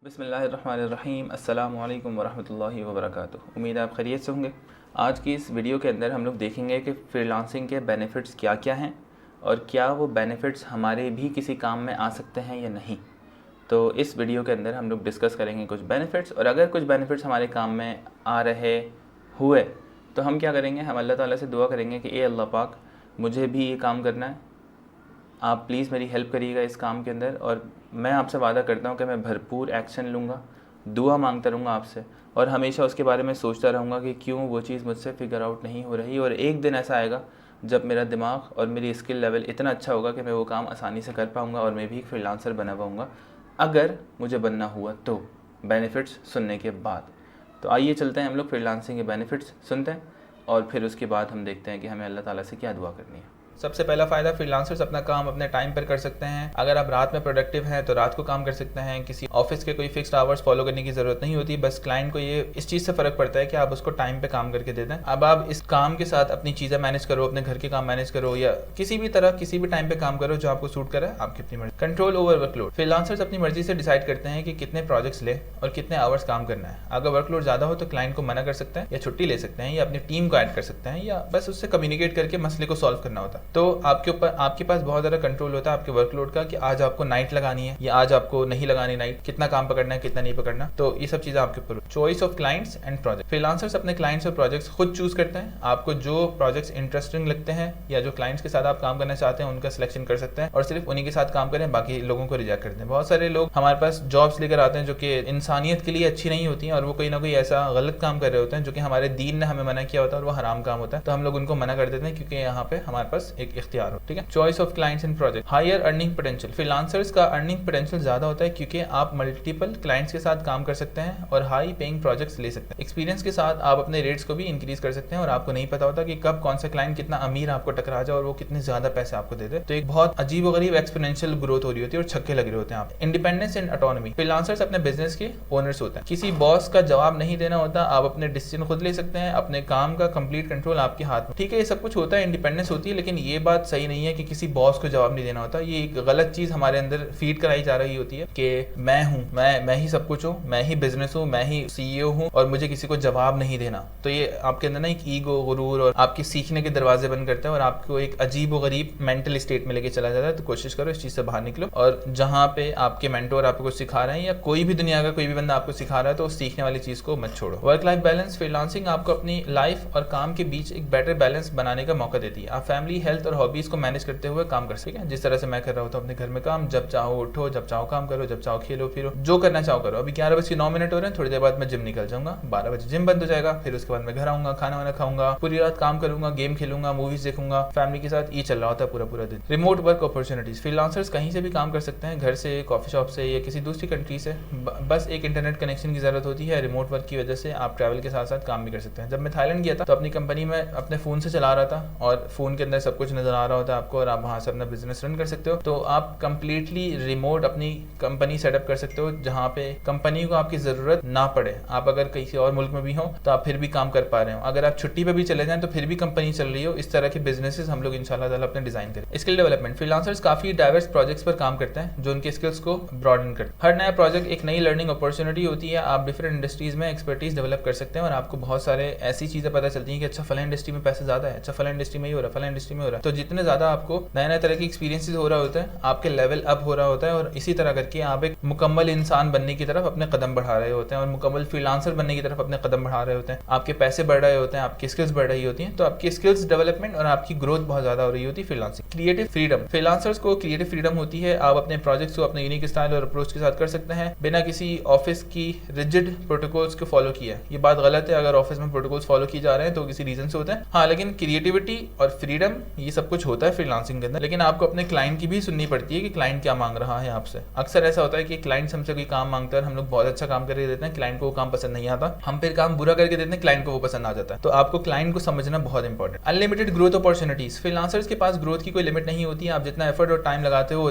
बिस्मिल्लाहिर्रहमानिर्रहीम अस्सलामु अलैकुम वरहमतुल्लाहि वबरकातुहू। उम्मीद है आप खैरियत से होंगे। आज की इस वीडियो के अंदर हम लोग देखेंगे कि फ्रीलांसिंग के बेनिफिट्स क्या क्या हैं और क्या वो बेनिफिट्स हमारे भी किसी काम में आ सकते हैं या नहीं। तो इस वीडियो के अंदर हम लोग डिस्कस करेंगे कुछ बेनिफिट्स, और अगर कुछ बेनिफिट्स हमारे काम में आ रहे हुए तो हम क्या करेंगे, हम अल्लाह ताला से दुआ करेंगे कि ए अल्लाह पाक, मुझे भी ये काम करना है, आप प्लीज़ मेरी हेल्प करिएगा इस काम के अंदर, और मैं आपसे वादा करता हूँ कि मैं भरपूर एक्शन लूँगा, दुआ मांगता रहूँगा आपसे, और हमेशा उसके बारे में सोचता रहूँगा कि क्यों वो चीज़ मुझसे फिगर आउट नहीं हो रही। और एक दिन ऐसा आएगा जब मेरा दिमाग और मेरी स्किल लेवल इतना अच्छा होगा कि मैं वो काम आसानी से कर पाऊँगा और मैं भी एक फ्रीलांसर बना पाऊँगा, अगर मुझे बनना हुआ तो। बेनिफिट्स सुनने के बाद तो आइए चलते हैं हम लोग फ्रीलांसिंग के बेनिफिट्स सुनते हैं, और फिर उसके बाद हम देखते हैं कि हमें अल्लाह ताला से क्या दुआ करनी है। सबसे पहला फ़ायदा, फ्रीलांसर्स अपना काम अपने टाइम पर कर सकते हैं। अगर आप रात में प्रोडक्टिव हैं तो रात को काम कर सकते हैं। किसी ऑफिस के कोई फिक्स्ड आवर्स फॉलो करने की ज़रूरत नहीं होती। बस क्लाइंट को ये इस चीज़ से फ़र्क पड़ता है कि आप उसको टाइम पे काम करके दे दें। अब आप इस काम के साथ अपनी चीज़ें मैनेज करो, अपने घर के काम मैनेज करो, या किसी भी तरह किसी भी टाइम पे काम करो जो आपको सूट करे, आपकी अपनी मर्जी। कंट्रोल ओवर वर्कलोड, फ्रीलांसर्स अपनी मर्जी से डिसाइड करते हैं कि कितने प्रोजेक्ट्स ले और कितने आवर्स काम करना है। अगर वर्कलोड ज़्यादा हो तो क्लाइंट को मना कर सकते हैं या छुट्टी ले सकते हैं, या अपनी टीम को ऐड कर सकते हैं, या बस उससे कम्युनिकेट करके मसले को सॉल्व करना होता है। तो आपके पास बहुत ज़्यादा कंट्रोल होता है आपके वर्कलोड का, कि आज आपको नाइट लगानी है या आज आपको नहीं लगानी नाइट, कितना काम पकड़ना है कितना नहीं पकड़ना। तो ये सब चीज़ें आपके ऊपर। Choice of clients and project, freelancers अपने क्लाइंट्स और प्रोजेक्ट्स खुद चूज करते हैं। आपको जो प्रोजेक्ट्स इंटरेस्टिंग लगते हैं या जो क्लाइंट्स के साथ आप काम करना चाहते हैं उनका सिलेक्शन कर सकते हैं, और सिर्फ उन्हीं के साथ काम करें, बाकी लोगों को रिजेक्ट करते हैं। बहुत सारे लोग हमारे पास जॉब्स लेकर आते हैं जो कि इंसानियत के लिए अच्छी नहीं होती हैं, और वो कोई ना कोई ऐसा गलत काम कर रहे होते हैं जो कि हमारे दीन ने हमें मना किया होता है और वो हराम काम होता है। तो हम लोग उनको मना कर देते हैं क्योंकि यहाँ पे हमारे पास एक इख्तियार हो। ठीक है। Choice of clients and project, higher earning potential, freelancers का अर्निंग पोटेंशियल ज्यादा होता है क्योंकि आप मल्टीपल क्लाइंट्स के साथ काम कर सकते हैं और हाई पेइंग प्रोजेक्ट्स ले सकते हैं। एक्सपीरियंस के साथ आप अपने रेट्स को भी इंक्रीज कर सकते हैं, और आपको नहीं पता होता कि कब कौन सा क्लाइंट कितना अमीर आपको टकरा जाए और वो कितने ज्यादा पैसे आपको दे दे। तो एक बहुत अजीब और गरीब एक्सपोनेंशियल ग्रोथ हो रही होती है और छक्के लग रहे होते हैं आप। इंडिपेंडेंस एंड ऑटोनॉमी, फ्रीलांसर्स अपने बिजनेस के ओनर्स होते हैं। किसी बॉस का जवाब नहीं देना होता, आप अपने डिसीजन खुद ले सकते हैं, अपने काम का कंप्लीट कंट्रोल आपके हाथ में। ठीक है, ये सब कुछ होता है, इंडिपेंडेंस होती है, लेकिन ये बात सही नहीं है कि किसी बॉस को जवाब नहीं देना होता। ये एक गलत चीज हमारे अंदर फीड कराई जा रही होती है कि मैं हूँ, मैं ही सब कुछ हूँ, मैं ही बिजनेस हूँ, मैं ही सीईओ हूँ और मुझे किसी को जवाब नहीं देना। तो ये आपके अंदर ना एक ईगो, गुरूर और आपके सीखने के दरवाजे बंद करता है और आपको एक अजीब व गरीब मेंटल स्टेट में लेके चला जाता है। तो कोशिश करो इस चीज से बाहर निकलो, और जहाँ पे आपके मेंटोर आपको कुछ सिखा रहे हैं या कोई भी दुनिया का कोई भी बंदा आपको सिखा रहा है तो उस सीखने वाली चीज को मत छोड़ो। वर्क लाइफ बैलेंस, फ्रीलांसिंग आपको अपनी लाइफ और काम के बीच एक बेटर बैलेंस बनाने का मौका देती है। आप फैमिली, हेल्थ और हॉबीज को मैनेज करते हुए काम कर सकते हैं। जिस तरह से मैं कर रहा होता हूँ अपने घर में काम, जब चाहो उठो, जब चाहो काम करो, जब चाहो खेलो फिरो, जो करना चाहो करो। अभी 11:09 हो रहे हैं, थोड़ी देर बाद मैं जिम निकल जाऊंगा, 12 बजे जिम बंद हो जाएगा, फिर उसके बाद मैं घर आऊंगा, खाना वाना खाऊंगा, पूरी रात काम करूंगा, गेम खेलूंगा, मूवीज देखूंगा फैमिली के साथ। ये चल रहा होता है पूरा पूरा दिन। रिमोट वर्क अपॉर्चुनिटीज, फ्रीलांसर्स कहीं से भी काम कर सकते हैं, घर से, कॉफी शॉप से या किसी दूसरी कंट्री से। बस एक इंटरनेट कनेक्शन की जरूरत होती है। रिमोट वर्क की वजह से आप ट्रैवल के साथ साथ काम भी कर सकते हैं। जब मैं थाईलैंड गया था तो अपनी कंपनी में अपने फोन से चला रहा था, और फोन के अंदर सब कुछ नजर आ रहा होता है आपको, और आप वहां से अपना बिजनेस रन कर सकते हो। तो आप कंप्लीटली रिमोट अपनी कंपनी सेटअप कर सकते हो, जहां पे कंपनी को आपकी जरूरत ना पड़े। आप अगर किसी और मुल्क में भी हो तो आप फिर भी काम कर पा रहे हो। अगर आप छुट्टी पे भी चले जाएं तो फिर भी कंपनी चल रही हो। इस तरह के बिजनेसेस हम लोग इंशाल्लाह ताला अपने डिजाइन करें। स्किल डेवलपमेंट, फ्रीलांसर्स काफी डाइवर्स प्रोजेक्ट्स पर काम करते हैं जो उनके स्किल्स को ब्रॉडन करते हैं। हर नया प्रोजेक्ट एक नई लर्निंग अपॉर्चुनिटी होती है। आप डिफरेंट इंडस्ट्रीज में एक्सपर्टीज डेवलप कर सकते हैं, और आपको बहुत सारे ऐसी चीजें पता चलती हैं कि अच्छा फला इंडस्ट्री में पैसे ज्यादा है, अच्छा फला इंडस्ट्री में ही हो रहा है, फला इंडस्ट्री में हो रहा है। तो जितने ज्यादा आपको नए नए तरह के एक्सपीरियंसेस हो रहा होता है, आपके लेवल अप हो रहा होता है, और इसी तरह करके आप एक मुकम्मल इंसान बनने की तरफ अपने कदम बढ़ा रहे होते हैं, और मुकम्मल फ्रीलांसर बनने की तरफ अपने कदम बढ़ा रहे होते हैं। आपके पैसे बढ़ रहे होते हैं, आपकी स्किल्स बढ़ रही होती हैं। तो आपकी स्किल्स डेवलपमेंट और आपकी ग्रोथ बहुत ज्यादा हो रही होती है फ्रीलांसिंग। क्रिएटिव फ्रीडम, फ्रीलांसर्स को क्रिएटिव फ्रीडम होती है। आप अपने प्रोजेक्ट्स को अपने यूनिक स्टाइल और अप्रोच के साथ कर सकते हैं बिना किसी ऑफिस की रिजिड प्रोटोकॉल्स को फॉलो किए। ये बात गलत है, अगर ऑफिस में प्रोटोकॉल्स फॉलो किए जा रहे हैं तो किसी रीजन से होता है। हाँ, लेकिन क्रिएटिविटी और फ्रीडम ये सब कुछ होता है फ्रीलांसिंग के अंदर, लेकिन आपको अपने क्लाइंट की भी सुननी पड़ती है कि क्लाइंट क्या मांग रहा है आपसे। अक्सर ऐसा होता है कि क्लाइंट हमसे कोई काम मांगता है, हम लोग बहुत अच्छा काम करके देते हैं, क्लाइंट को को वो काम पसंद नहीं आता, हम फिर काम बुरा करके देते हैं, क्लाइंट को वो पसंद आ जाता है। तो आपको क्लाइंट को समझना बहुत important. Unlimited growth opportunities, freelancers के पास ग्रोथ की कोई लिमिट नहीं होती है। आप जितना एफर्ट और टाइम लगाते हो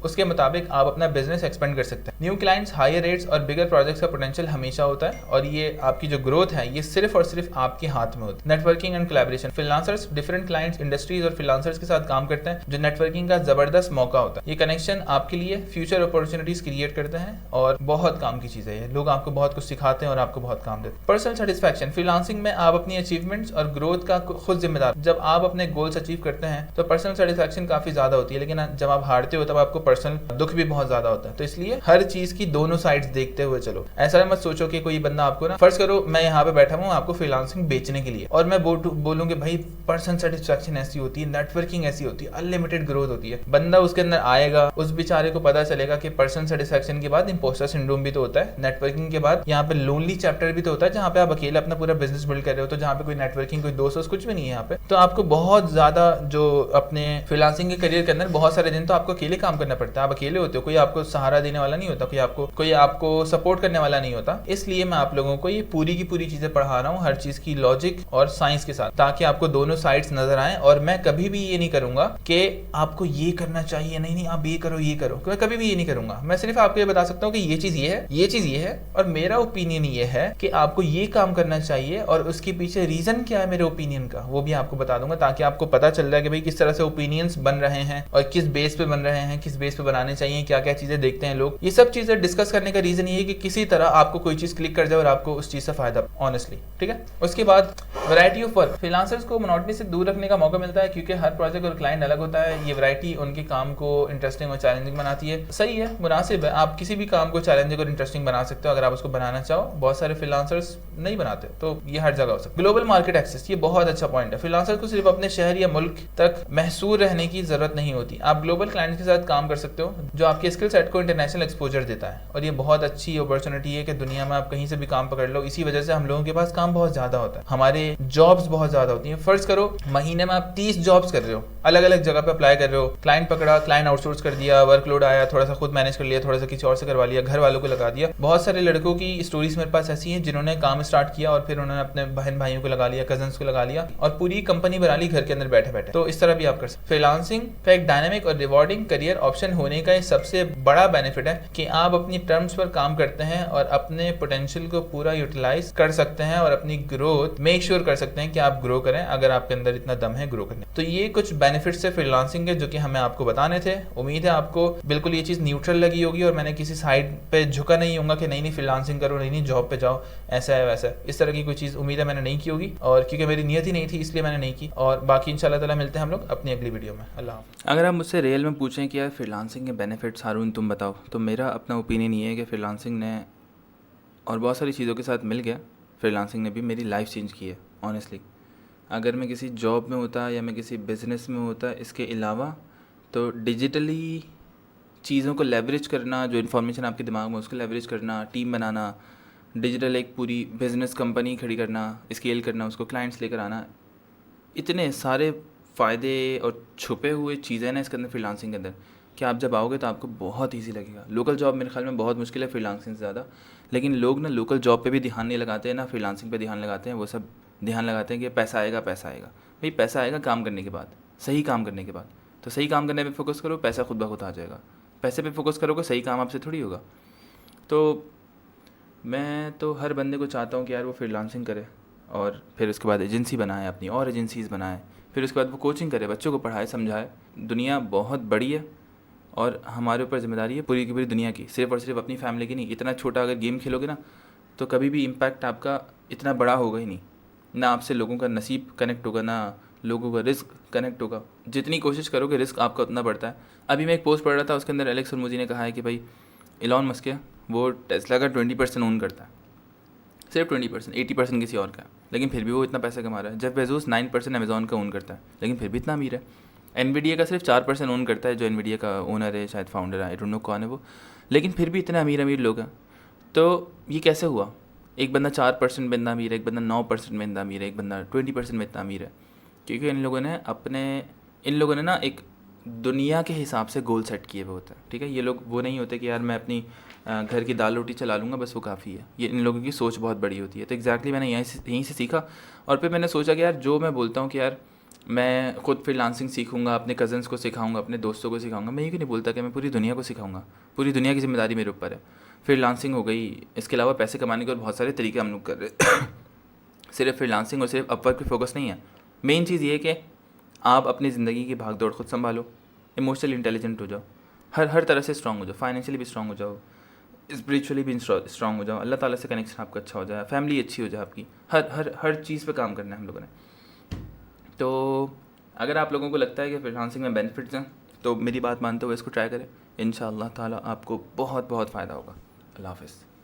उसके मुताबिक आप अपना बिजनेस एक्सपेंड कर सकते हैं। न्यू क्लाइंट्स, हायर रेट्स और बिगर प्रोजेक्ट्स का पोटेंशियल हमेशा होता है, और ये आपकी जो ग्रोथ है ये सिर्फ और सिर्फ आपके हाथ में होती है। Networking and collaboration, freelancers different clients, industries और फ्रीलांसर्स के साथ काम करते हैं, जो नेटवर्किंग का जबरदस्त मौका होता है। ये कनेक्शन आपके लिए फ्यूचर अपॉर्चुनिटीज क्रिएट करते हैं और बहुत काम की चीज है ये। लोग आपको बहुत कुछ सिखाते हैं और आपको बहुत काम देते हैं। पर्सनल सेटिस्फैक्शन, फ्रीलांसिंग में आप अपनी अचीवमेंट्स और ग्रोथ का खुद जिम्मेदार। जब आप अपने गोल्स अचीव करते हैं तो पर्सनल सेटिस्फैक्शन काफी ज्यादा होती है, लेकिन जब आप हारते हो तब आपको पर्सनल दुख भी बहुत ज्यादा होता है। तो इसलिए हर चीज की दोनों साइड्स देखते हुए चलो। ऐसा मत सोचो कि कोई बंदा आपको ना, फर्ज करो मैं यहाँ पे बैठा हूँ आपको फ्रीलांसिंग बेचने के लिए, और मैं बोलूँ कि भाई पर्सनल सेटिस्फैक्शन ऐसी होती है, नेटवर्किंग ऐसी होती है, अनलिमिटेड ग्रोथ होती है। बंदा उसके अंदर आएगा, उस बेचारे को पता चलेगा कि पर्सनल सेटिस्फैक्शन के बाद इंपोस्टर सिंड्रोम भी तो होता है, नेटवर्किंग के बाद यहाँ पे लोनली चैप्टर भी तो होता है, जहाँ पे आप अकेले अपना पूरा बिजनेस बिल्ड कर रहे हो, तो जहाँ पे कोई नेटवर्किंग, कोई दोस्त कुछ भी नहीं है यहाँ पे। तो आपको बहुत ज्यादा जो अपने फ्रीलांसिंग के करियर के अंदर बहुत सारे दिन तो आपको अकेले काम करना पड़ता है। आप अकेले होते हो, कोई आपको सहारा देने वाला नहीं होता, कोई आपको सपोर्ट करने वाला नहीं होता। इसलिए मैं आप लोगों को ये पूरी की पूरी चीजें पढ़ा रहा हूँ, हर चीज की लॉजिक और साइंस के साथ, ताकि आपको दोनों साइड्स नजर आए। और मैं कभी भी ये नहीं करूंगा कि आपको ये करना चाहिए, नहीं आप ये करो, मैं कभी भी ये नहीं करूंगा। मैं सिर्फ आपको ये बता सकता हूँ कि ये चीज ये है, ये चीज ये है, और मेरा ओपिनियन ये है कि आपको ये काम करना चाहिए, और उसके पीछे रीजन क्या है मेरे ओपिनियन का वो भी आपको बता दूंगा, ताकि आपको पता चल जाए कि भाई किस तरह से ओपिनियंस बन रहे हैं और किस बेस पे बन रहे हैं, किस बेस पे बनाने चाहिए, क्या क्या चीजें देखते हैं लोग। ये सब चीजें डिस्कस करने का रीजन ये है कि किसी तरह आपको कोई चीज क्लिक कर जाए और आपको उस चीज से फायदा, ऑनेस्टली, ठीक है। उसके बाद वैरायटी ऑफ वर्क, फ्रीलांसर्स को मोनोटनी से दूर रखने का मौका मिलता है, क्योंकि हर प्रोजेक्ट और क्लाइंट अलग होता है। ये वैरायटी उनके काम को इंटरेस्टिंग और चैलेंजिंग बनाती है। सही है, मुनासिब है, आप किसी भी काम को चैलेंजिंग और इंटरेस्टिंग बना सकते हो अगर आप उसको बनाना चाहो। बहुत सारे फ्रीलांसर्स नहीं बनाते, तो ये हर जगह हो सकता है। ग्लोबल मार्केट एक्सेस, ये बहुत अच्छा पॉइंट है। फ्रीलांसर को सिर्फ अपने शहर या मुल्क तक महसूर रहने की जरूरत नहीं होती। आप ग्लोबल क्लाइंट्स के साथ काम कर सकते हो, जो आपके स्किल सेट को इंटरनेशनल एक्सपोजर देता है, और ये बहुत अच्छी अपॉर्चुनिटी है कि दुनिया में आप कहीं से भी काम पकड़ लो। इसी वजह से हम लोगों के पास काम बहुत ज्यादा होता है, हमारे जॉब्स बहुत ज्यादा होती हैं। फर्ज करो महीने में आप 30 जॉब्स कर रहे हो, अलग अलग जगह पे अप्लाई कर रहे हो, क्लाइंट पकड़ा, क्लाइंट आउटसोर्स कर दिया, वर्कलोड आया, थोड़ा सा खुद मैनेज कर लिया, थोड़ा सा किसी और से करवा लिया, घर वालों को लगा दिया। बहुत सारे लड़कों की स्टोरीज मेरे पास ऐसी हैं जिन्होंने काम स्टार्ट किया और फिर उन्होंने अपने बहन भाइयों को लगा लिया, कजन्स को लगा लिया, और पूरी कंपनी बना ली घर के अंदर बैठे बैठे। तो इस तरह भी आप कर सकते। फ्रीलांसिंग का एक डायनामिक और रिवॉर्डिंग करियर ऑप्शन होने का सबसे बड़ा बेनिफिट है कि आप अपनी टर्म्स पर काम करते हैं और अपने पोटेंशियल को पूरा यूटिलाइज कर सकते हैं और अपनी ग्रोथ मेक श्योर कर सकते हैं कि आप ग्रो करें, अगर आपके अंदर इतना दम है ग्रो करने। तो ये कुछ बेनिफिट्स है फ्रीलांसिंग के जो कि हमें आपको बताने थे। उम्मीद है आपको बिल्कुल ये चीज न्यूट्रल लगी होगी और मैंने किसी साइड पे झुका नहीं होगा कि नहीं फ्रीलांसिंग करो, नहीं जॉब पे जाओ, ऐसा है वैसा है, इस तरह की कोई चीज उम्मीद है मैंने नहीं की होगी, और क्योंकि मेरी नियत ही नहीं थी इसलिए मैंने नहीं की। और बाकी इंशाल्लाह ताला मिलते हैं हम लोग अपनी अगली वीडियो में। अल्लाह हाफ़िज़। अगर आप मुझसे रियल में पूछें कि यार फ्रीलांसिंग के बेनिफिट्स हारून तुम बताओ, तो मेरा अपना ओपिनियन ये है कि फ्रीलांसिंग ने और बहुत सारी चीज़ों के साथ मिल गया, फ्रीलांसिंग ने भी मेरी लाइफ चेंज की है ऑनेस्टली। अगर मैं किसी जॉब में होता या मैं किसी बिज़नेस में होता, इसके अलावा तो डिजिटली चीज़ों को लेवरेज करना, जो इन्फॉर्मेशन आपके दिमाग में उसको लेवरेज करना, टीम बनाना, डिजिटल एक पूरी बिज़नेस कंपनी खड़ी करना, स्केल करना, उसको क्लाइंट्स लेकर आना, इतने सारे फ़ायदे और छुपे हुए चीज़ें ना इसके अंदर फ्रीलांसिंग के अंदर, कि आप जब आओगे तो आपको बहुत ईजी लगेगा। लोकल जॉब मेरे ख्याल में बहुत मुश्किल है फ्रीलांसिंग से ज़्यादा, लेकिन लोग ना लोकल जॉब पे भी ध्यान नहीं लगाते हैं, ना फ्रीलांसिंग पे ध्यान लगाते हैं। वो सब ध्यान लगाते हैं कि पैसा आएगा, पैसा आएगा। भाई पैसा आएगा काम करने के बाद, सही काम करने के बाद। तो सही काम करने पे फोकस करो, पैसा खुद ब खुद आ जाएगा। पैसे पे फोकस करोगे, सही काम आपसे थोड़ी होगा। तो मैं तो हर बंदे को चाहता हूँ कि यार वो फ्रीलांसिंग करे और फिर उसके बाद एजेंसी बनाए, अपनी और एजेंसीज़ बनाए, फिर उसके बाद वो कोचिंग करे, बच्चों को पढ़ाए, समझाए। दुनिया बहुत बड़ी है और हमारे ऊपर जिम्मेदारी है पूरी की पूरी दुनिया की, सिर्फ और सिर्फ अपनी फैमिली की नहीं। इतना छोटा अगर गेम खेलोगे ना तो कभी भी इम्पैक्ट आपका इतना बड़ा होगा ही नहीं। ना आपसे लोगों का नसीब कनेक्ट होगा, ना लोगों का रिस्क कनेक्ट होगा। जितनी कोशिश करोगे रिस्क आपका उतना बढ़ता है। अभी मैं एक पोस्ट पढ़ रहा था, उसके अंदर एलेक्स हरमुज़ी ने कहा है कि भाई इलॉन मस्क है, वो टेस्ला का 20% ओन करता है, सिर्फ 20%, 80% किसी और का है, लेकिन फिर भी वो इतना पैसा कमा रहा है। जेफ बेजोस 9% अमेज़ॉन का ओन करता है, लेकिन फिर भी इतना अमीर है। एनवीडिया का सिर्फ 4% ओन करता है, जो एनवीडिया का ओनर है, शायद फाउंडर है, आई डोंट नो कौन है वो, लेकिन फिर भी इतने अमीर लोग हैं। तो ये कैसे हुआ? एक बंदा 4% में इतना अमीर है, एक बंदा 9% में इतना अमीर है, एक बंदा 20% में इतना अमीर है, क्योंकि इन लोगों ने ना एक दुनिया के हिसाब से गोल सेट किए हुए होते हैं। ठीक है, ये लोग वो नहीं होते कि यार मैं अपनी घर की दाल रोटी चला लूँगा बस वो काफ़ी है। ये इन लोगों की सोच बहुत बड़ी होती है। तो एग्जैक्टली मैंने यहीं से सीखा। और फिर मैंने सोचा कि यार जो मैं बोलता हूँ कि यार मैं खुद फ्रीलांसिंग सीखूंगा, अपने कज़न्स को सिखाऊंगा, अपने दोस्तों को सिखाऊंगा, मैं ये क्यों नहीं बोलता कि मैं पूरी दुनिया को सिखाऊंगा। पूरी दुनिया की जिम्मेदारी मेरे ऊपर है। फ्रीलांसिंग हो गई, इसके अलावा पैसे कमाने के और बहुत सारे तरीके हम लोग कर रहे हैं। सिर्फ फ्रीलांसिंग और सिर्फ अपवर्क पे फोकस नहीं है। मेन चीज़ ये है कि आप अपनी ज़िंदगी की भाग दौड़ खुद संभालो, इमोशनली इंटेलिजेंट हो जाओ, हर तरह से स्ट्रांग हो जाओ, फाइनेंशियली भी स्ट्रांग हो जाओ, स्पिरिचुअली भी स्ट्रांग हो जाओ, अल्लाह ताला से कनेक्शन आपका अच्छा हो जाए, फैमिली अच्छी हो जाए आपकी, हर चीज़ पे काम करना है हम लोगों ने। तो अगर आप लोगों को लगता है कि फ्रीलांसिंग में बेनिफिट्स हैं तो मेरी बात मानते हुए इसको ट्राई करें। इंशाअल्लाह ताला आपको बहुत बहुत फ़ायदा होगा। अल्लाह हाफ़िज़।